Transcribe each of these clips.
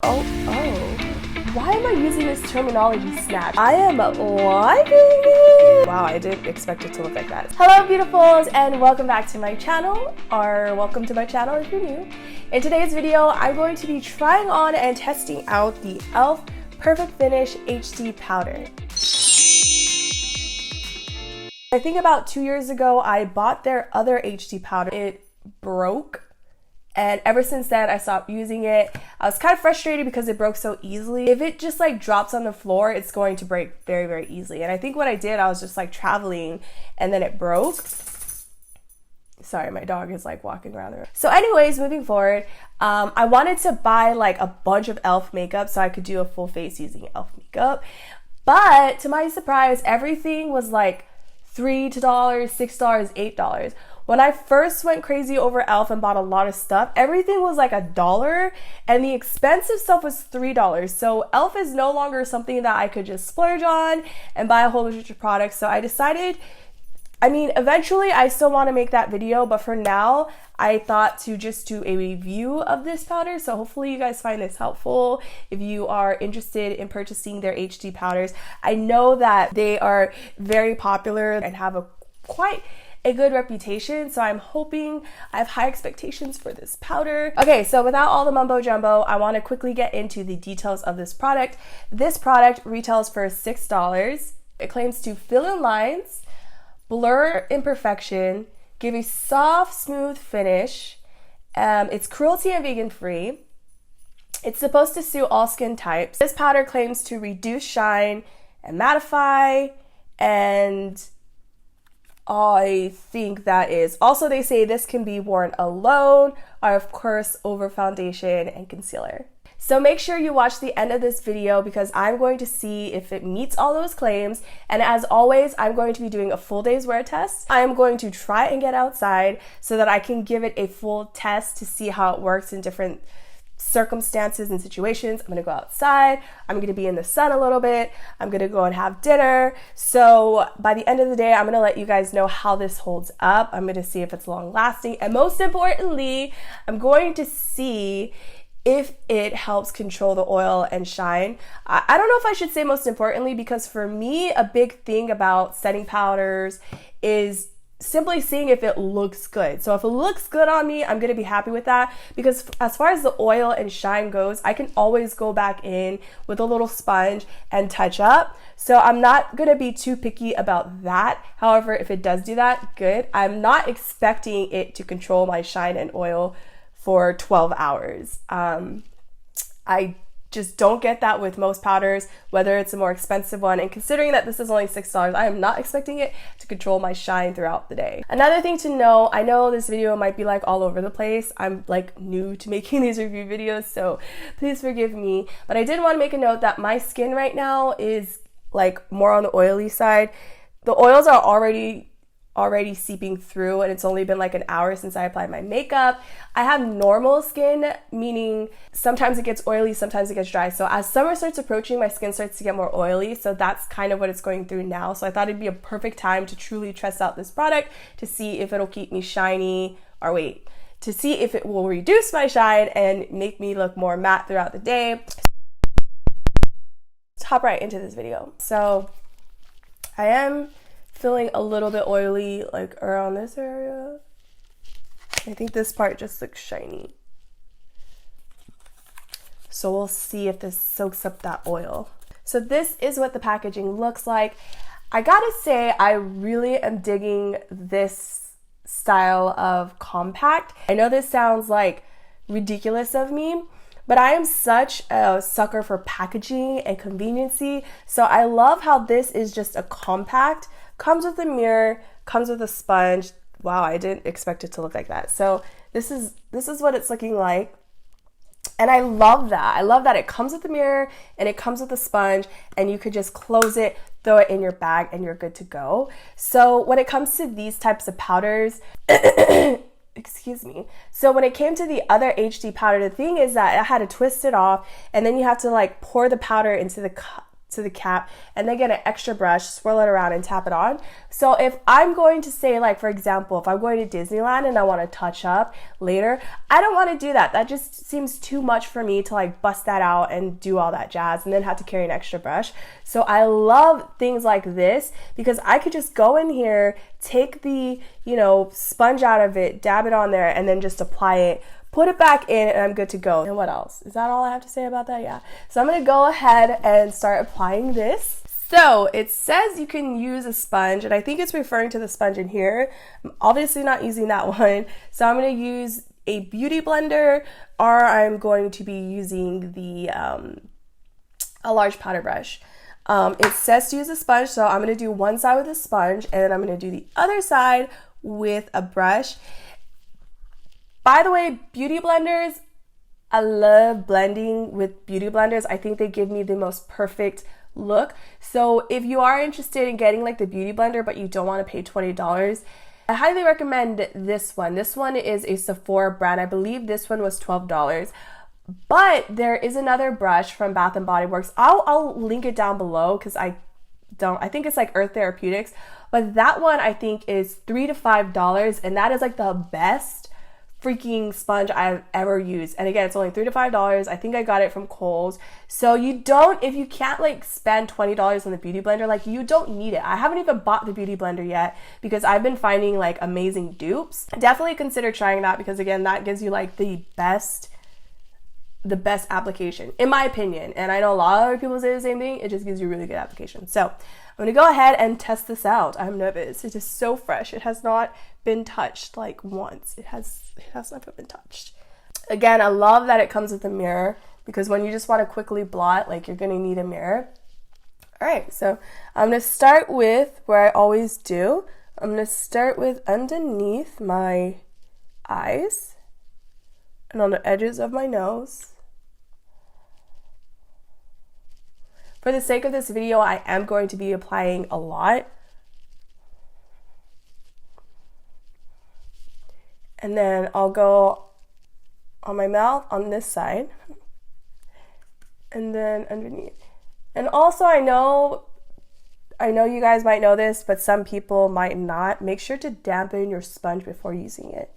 Why am I using this terminology, snatch? I am liking it. Wow, I didn't expect it to look like that. Hello, beautifuls, and welcome back to my channel, or welcome to my channel if you're new. In today's video, I'm going to be trying on and testing out the e.l.f. Perfect Finish HD Powder. I think about 2 years ago, I bought their other HD powder. It broke. And ever since then, I stopped using it. I was kind of frustrated because it broke so easily. If it just like drops on the floor, it's going to break very, very easily. And I think what I did, I was just like traveling and then it broke. Sorry, my dog is like walking around the room. So anyways, moving forward, I wanted to buy like a bunch of e.l.f. makeup so I could do a full face using e.l.f. makeup. But to my surprise, everything was like $3, $6, $8. When I first went crazy over e.l.f. and bought a lot of stuff, everything was like $1 and the expensive stuff was $3. So e.l.f. is no longer something that I could just splurge on and buy a whole bunch of products. So I decided, I mean, eventually I still want to make that video, but for now, I thought to just do a review of this powder. So hopefully you guys find this helpful if you are interested in purchasing their HD powders. I know that they are very popular and have quite a good reputation, so I'm hoping, I have high expectations for this powder. Okay, so without all the mumbo jumbo, I want to quickly get into the details of this product. This product retails for $6. It claims to fill in lines, blur imperfection, give a soft, smooth finish. It's cruelty and vegan free. It's supposed to suit all skin types. This powder claims to reduce shine and mattify, and I think that is. Also, they say this can be worn alone or of course over foundation and concealer. So make sure you watch the end of this video because I'm going to see if it meets all those claims. And as always, I'm going to be doing a full day's wear test. I'm going to try and get outside so that I can give it a full test to see how it works in different circumstances and situations. I'm gonna go outside, I'm gonna be in the sun a little bit, I'm gonna go and have dinner. So by the end of the day, I'm gonna let you guys know how this holds up. I'm gonna see if it's long lasting, and most importantly, I'm going to see if it helps control the oil and shine. I don't know if I should say most importantly, because for me, a big thing about setting powders is simply seeing if it looks good. So if it looks good on me, I'm gonna be happy with that, because as far as the oil and shine goes, I can always go back in with a little sponge and touch up. So I'm not gonna be too picky about that. However, if it does do that, good. I'm not expecting it to control my shine and oil for 12 hours. I just don't get that with most powders, whether it's a more expensive one. And considering that this is only $6, I am not expecting it to control my shine throughout the day. Another thing to know, I know this video might be like all over the place. I'm like new to making these review videos, so please forgive me. But I did want to make a note that my skin right now is like more on the oily side. The oils are already seeping through, and it's only been like an hour since I applied my makeup. I have normal skin, meaning sometimes it gets oily, sometimes it gets dry. So as summer starts approaching, my skin starts to get more oily. So that's kind of what it's going through now. So I thought it'd be a perfect time to truly test out this product to see if it'll keep me shiny, or to see if it will reduce my shine and make me look more matte throughout the day. Let's hop right into this video. So I am feeling a little bit oily like around this area. I think this part just looks shiny. So we'll see if this soaks up that oil. So this is what the packaging looks like. I gotta say, I really am digging this style of compact. I know this sounds like ridiculous of me, but I am such a sucker for packaging and conveniency. So I love how this is just a compact. Comes with a mirror, comes with a sponge. Wow, I didn't expect it to look like that. So this is what it's looking like. And I love that. I love that it comes with a mirror and it comes with a sponge, and you could just close it, throw it in your bag, and you're good to go. So when it comes to these types of powders, excuse me. So when it came to the other HD powder, the thing is that I had to twist it off, and then you have to like pour the powder into the to the cap, and then get an extra brush, swirl it around and tap it on. So if I'm going to say, like, for example, if I'm going to Disneyland and I want to touch up later, I don't want to do that. That just seems too much for me to like bust that out and do all that jazz and then have to carry an extra brush. So I love things like this because I could just go in here, take the, you know, sponge out of it, dab it on there, and then just apply it, put it back in, and I'm good to go. And what else? Is that all I have to say about that? Yeah. So I'm going to go ahead and start applying this. So it says you can use a sponge, and I think it's referring to the sponge in here. I'm obviously not using that one. So I'm going to use a beauty blender, or I'm going to be using the a large powder brush. It says to use a sponge, so I'm going to do one side with a sponge, and then I'm going to do the other side with a brush. By the way, beauty blenders, I love blending with beauty blenders. I think they give me the most perfect look. So if you are interested in getting like the beauty blender, but you don't want to pay $20, I highly recommend this one. This one is a Sephora brand. I believe this one was $12. But there is another brush from Bath and Body Works. I'll link it down below because I think it's like Earth Therapeutics. But that one I think is $3 to $5, and that is like the best freaking sponge I've ever used. And again, it's only $3 to $5. I think I got it from Kohl's. So if you can't like spend $20 on the beauty blender, like you don't need it. I haven't even bought the beauty blender yet because I've been finding like amazing dupes. Definitely consider trying that because again, that gives you like the best application in my opinion. And I know a lot of other people say the same thing. It just gives you really good application. So I'm gonna go ahead and test this out. I'm nervous. It is so fresh. It has not been touched like once. It has never been touched. Again, I love that it comes with a mirror because when you just want to quickly blot, like you're gonna need a mirror. All right, so I'm gonna start with where I always do. I'm gonna start with underneath my eyes and on the edges of my nose. For the sake of this video, I am going to be applying a lot. And then I'll go on my mouth on this side. And then underneath. And also I know you guys might know this, but some people might not. Make sure to dampen your sponge before using it.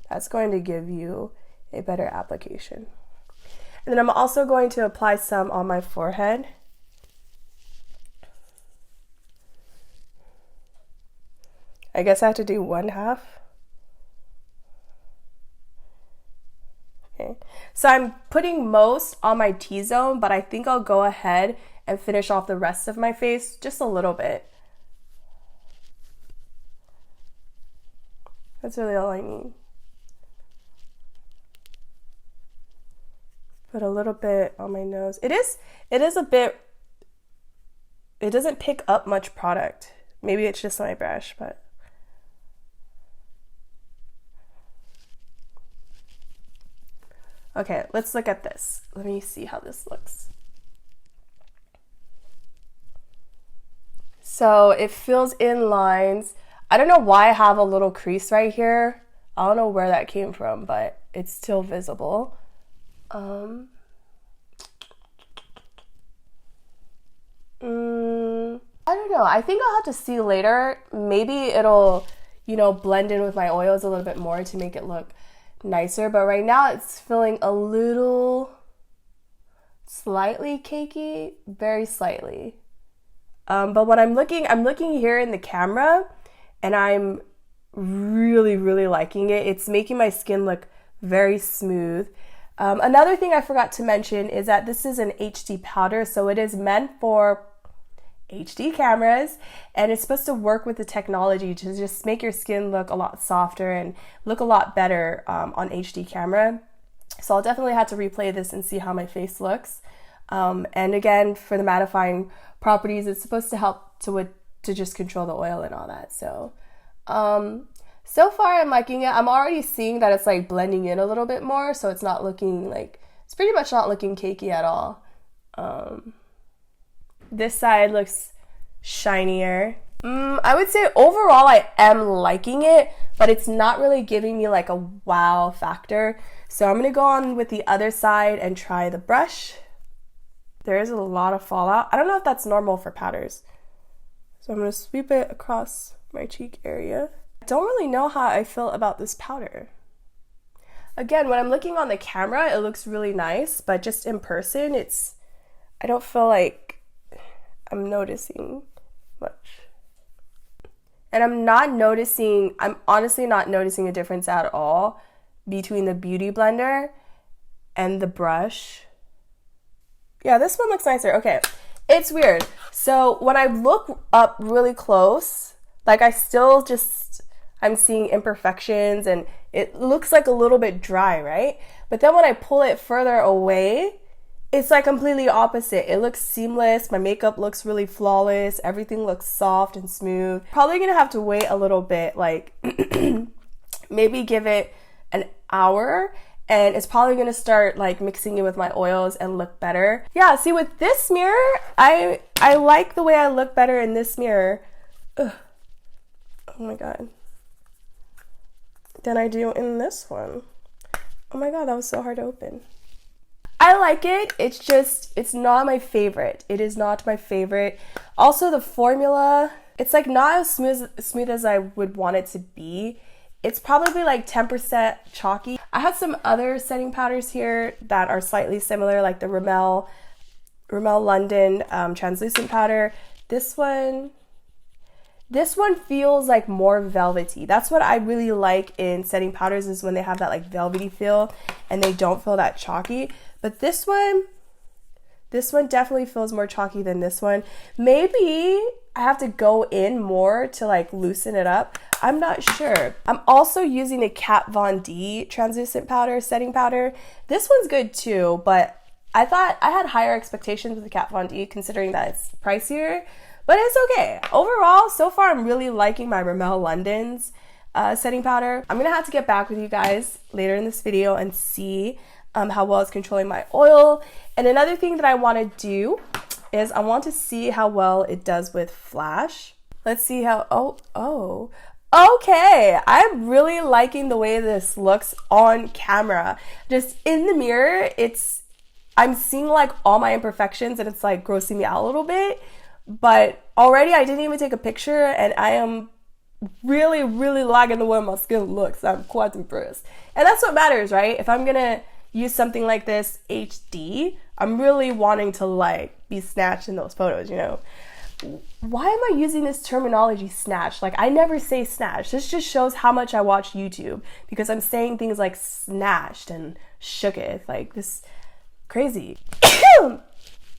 That's going to give you a better application. And then I'm also going to apply some on my forehead. I guess I have to do one half. Okay, so I'm putting most on my T-zone, but I think I'll go ahead and finish off the rest of my face just a little bit. That's really all I need. Put a little bit on my nose. It is a bit, it doesn't pick up much product. Maybe it's just my brush, but. Okay, let's look at this. Let me see how this looks. So it fills in lines. I don't know why I have a little crease right here. I don't know where that came from, but it's still visible. I don't know. I think I'll have to see later. Maybe it'll, blend in with my oils a little bit more to make it look nicer, but right now it's feeling a little slightly cakey, very slightly. But when I'm looking here in the camera and I'm really, really liking it. It's making my skin look very smooth. Another thing I forgot to mention is that this is an HD powder, so it is meant for HD cameras, and it's supposed to work with the technology to just make your skin look a lot softer and look a lot better on HD camera. So I'll definitely have to replay this and see how my face looks. And again, for the mattifying properties, it's supposed to help to just control the oil and all that. So so far I'm liking it. I'm already seeing that it's like blending in a little bit more, so it's not looking like, it's pretty much not looking cakey at all. This side looks shinier. I would say overall I am liking it, but it's not really giving me like a wow factor. So I'm gonna go on with the other side and try the brush. there is a lot of fallout. I don't know if that's normal for powders. So I'm going to sweep it across my cheek area. I don't really know how I feel about this powder. Again, when I'm looking on the camera, it looks really nice, but just in person, I don't feel like I'm noticing much. And I'm honestly not noticing a difference at all between the Beauty Blender and the brush. Yeah, this one looks nicer. Okay, it's weird. So when I look up really close, like I'm seeing imperfections and it looks like a little bit dry, right? But then when I pull it further away, it's like completely opposite. It looks seamless. My makeup looks really flawless. Everything looks soft and smooth. Probably gonna have to wait a little bit, like maybe give it an hour, and it's probably gonna start like mixing it with my oils and look better. Yeah, see, with this mirror, I like the way I look better in this mirror. Ugh. Oh my god. Than I do in this one. Oh my god, that was so hard to open. I like it. It's not my favorite. It is not my favorite. Also, the formula, it's like not as smooth as I would want it to be. It's probably like 10% chalky. I have some other setting powders here that are slightly similar, like the Rimmel London translucent powder. This one feels like more velvety. That's what I really like in setting powders, is when they have that like velvety feel and they don't feel that chalky. But this one definitely feels more chalky than this one. Maybe I have to go in more to like loosen it up. I'm not sure. I'm also using the Kat Von D translucent powder, setting powder. This one's good too, but I thought I had higher expectations with the Kat Von D considering that it's pricier, but it's okay. Overall, so far I'm really liking my Rimmel London's setting powder. I'm gonna have to get back with you guys later in this video and see how well it's controlling my oil. And another thing that I want to do is I want to see how well it does with flash. Let's see how, okay, I'm really liking the way this looks on camera. Just in the mirror, I'm seeing like all my imperfections and it's like grossing me out a little bit, but already I didn't even take a picture and I am really, really liking the way my skin looks. I'm quite impressed. And that's what matters, right? If I'm gonna use something like this HD, I'm really wanting to like be snatched in those photos, you know? Why am I using this terminology, snatched? Like, I never say snatched. This just shows how much I watch YouTube, because I'm saying things like snatched and shooketh, like this crazy.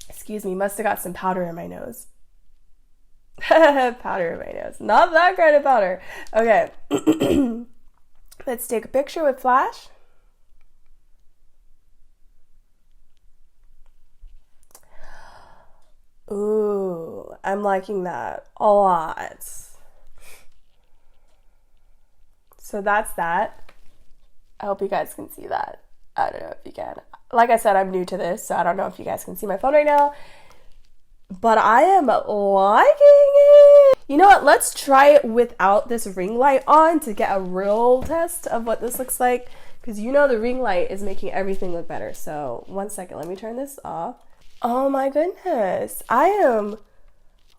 Excuse me, must have got some powder in my nose. Powder in my nose. Not that kind of powder. Okay. Let's take a picture with flash. Ooh, I'm liking that a lot. So that's that. I hope you guys can see that. I don't know if you can. Like I said, I'm new to this, so I don't know if you guys can see my phone right now. But I am liking it. You know what? Let's try it without this ring light on to get a real test of what this looks like. Because you know the ring light is making everything look better. So 1 second, let me turn this off. Oh my goodness, I am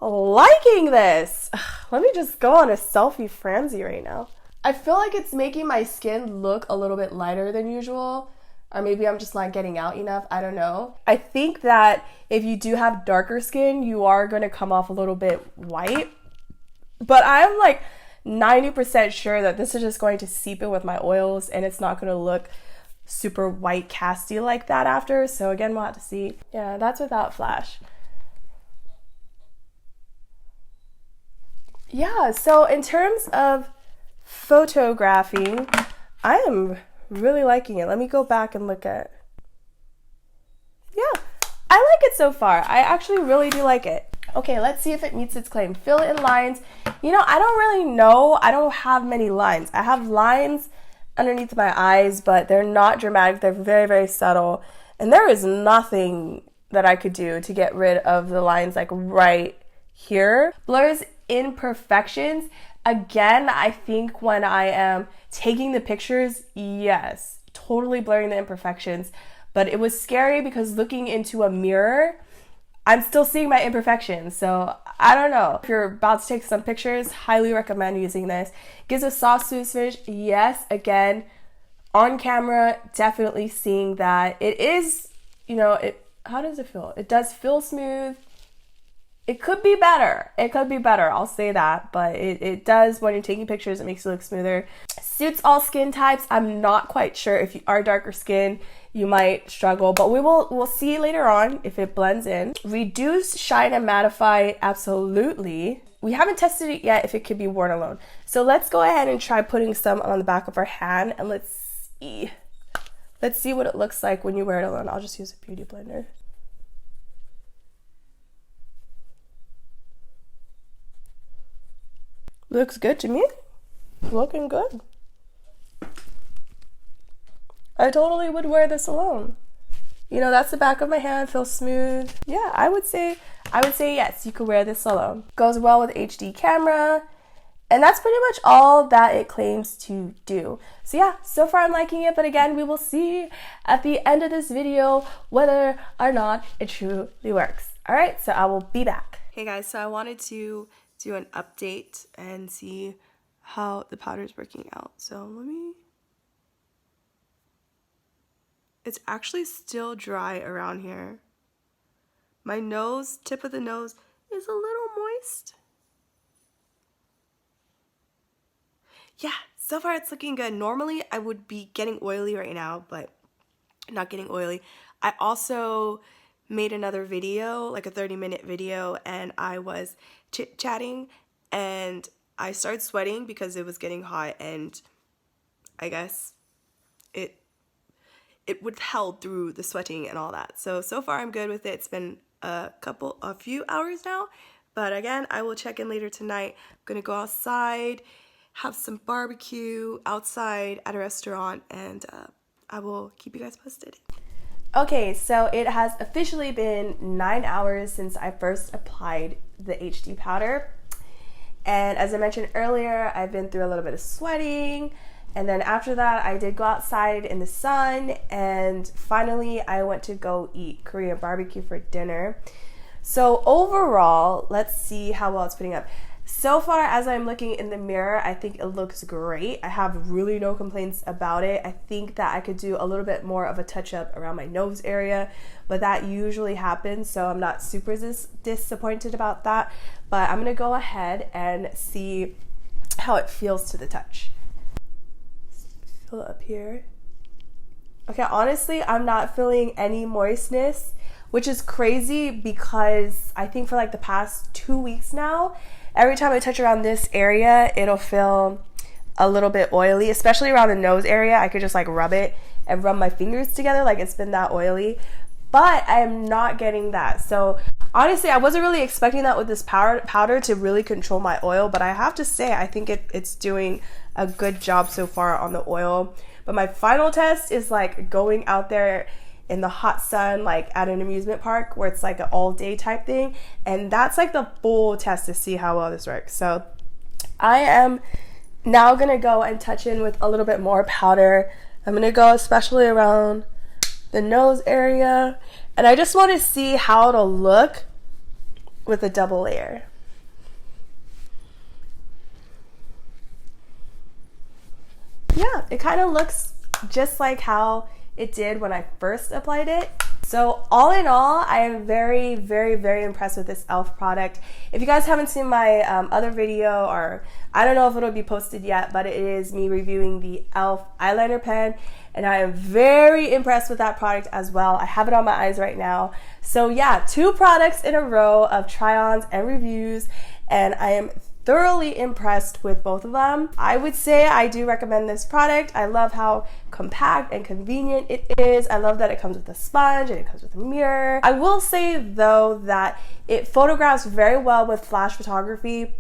liking this. Let me just go on a selfie frenzy right now. I feel like it's making my skin look a little bit lighter than usual, or maybe I'm just not getting out enough, I don't know. I think that if you do have darker skin, you are going to come off a little bit white, but I'm like 90% sure that this is just going to seep in with my oils and it's not going to look super white casty like that after. So again, we'll have to see. Yeah, that's without flash. Yeah, so in terms of photographing, I am really liking it. Let me go back and look at. Yeah, I like it so far. I actually really do like it. Okay, let's see if it meets its claim. Fill in lines. You know, I don't really know. I don't have many lines. I have lines underneath my eyes, but they're not dramatic. They're very, very subtle. And there is nothing that I could do to get rid of the lines like right here. Blurs imperfections. Again, I think when I am taking the pictures, yes, totally blurring the imperfections. But it was scary because looking into a mirror, I'm still seeing my imperfections. So I don't know. If you're about to take some pictures, highly recommend using this. Gives a soft, smooth finish. Yes, again, on camera, definitely seeing that. It is, you know, how does it feel? It does feel smooth. It could be better. It could be better. I'll say that. But it does, when you're taking pictures, it makes it look smoother. Suits all skin types. I'm not quite sure. If you are darker skin, you might struggle, but we'll see later on if it blends in. Reduce, shine, and mattify. Absolutely. We haven't tested it yet if it could be worn alone. So let's go ahead and try putting some on the back of our hand, and let's see. Let's see what it looks like when you wear it alone. I'll just use a beauty blender. Looks good to me. Looking good. I totally would wear this alone. You know, that's the back of my hand, feels smooth. Yeah, I would say yes, you could wear this alone. Goes well with HD camera. And that's pretty much all that it claims to do. So yeah, so far I'm liking it, but again, we will see at the end of this video whether or not it truly works. All right, so I will be back. Hey guys, so I wanted to do an update and see how the powder is working out. So it's actually still dry around here. My nose, tip of the nose, is a little moist. Yeah, so far it's looking good. Normally I would be getting oily right now, but not getting oily. I also made another video, like a 30-minute video, and I was chit-chatting and I started sweating because it was getting hot, and I guess it withheld through the sweating and all that. So far I'm good with it. It's been a few hours now, but again, I will check in later tonight. I'm gonna go outside, have some barbecue outside at a restaurant, and I will keep you guys posted. Okay, so it has officially been 9 hours since I first applied the HD powder. And as I mentioned earlier, I've been through a little bit of sweating. And then after that, I did go outside in the sun. And finally, I went to go eat Korean barbecue for dinner. So overall, let's see how well it's putting up. So far, as I'm looking in the mirror, I think it looks great. I have really no complaints about it. I think that I could do a little bit more of a touch-up around my nose area, but that usually happens, so I'm not super disappointed about that. But I'm gonna go ahead and see how it feels to the touch. Feel it up here. Okay, honestly, I'm not feeling any moistness, which is crazy because I think for like the past 2 weeks now, every time I touch around this area, it'll feel a little bit oily, especially around the nose area. I could just like rub it and rub my fingers together like it's been that oily, but I am not getting that. So honestly, I wasn't really expecting that with this powder to really control my oil, but I have to say, I think it's doing a good job so far on the oil. But my final test is like going out there in the hot sun, like at an amusement park where it's like an all day type thing. And that's like the full test to see how well this works. So I am now gonna go and touch in with a little bit more powder. I'm gonna go especially around the nose area. And I just wanna see how it'll look with a double layer. Yeah, it kind of looks just like how it did when I first applied it. So all in all, I am very, very, very impressed with this e.l.f. product. If you guys haven't seen my other video, or I don't know if it'll be posted yet, but it is me reviewing the e.l.f. eyeliner pen, and I am very impressed with that product as well. I have it on my eyes right now. So yeah, 2 products in a row of try-ons and reviews, and I am thoroughly impressed with both of them. I would say I do recommend this product. I love how compact and convenient it is. I love that it comes with a sponge and it comes with a mirror. I will say though that it photographs very well with flash photography.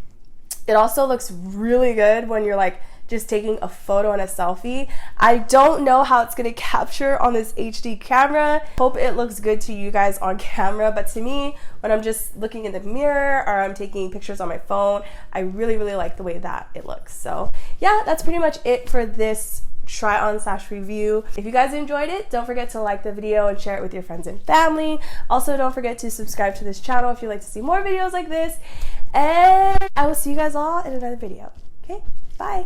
It also looks really good when you're like just taking a photo and a selfie. I don't know how it's gonna capture on this HD camera. Hope it looks good to you guys on camera, but to me, when I'm just looking in the mirror or I'm taking pictures on my phone, I really, really like the way that it looks. So yeah, that's pretty much it for this try on / review. If you guys enjoyed it, don't forget to like the video and share it with your friends and family. Also, don't forget to subscribe to this channel if you'd like to see more videos like this. And I will see you guys all in another video. Okay, bye.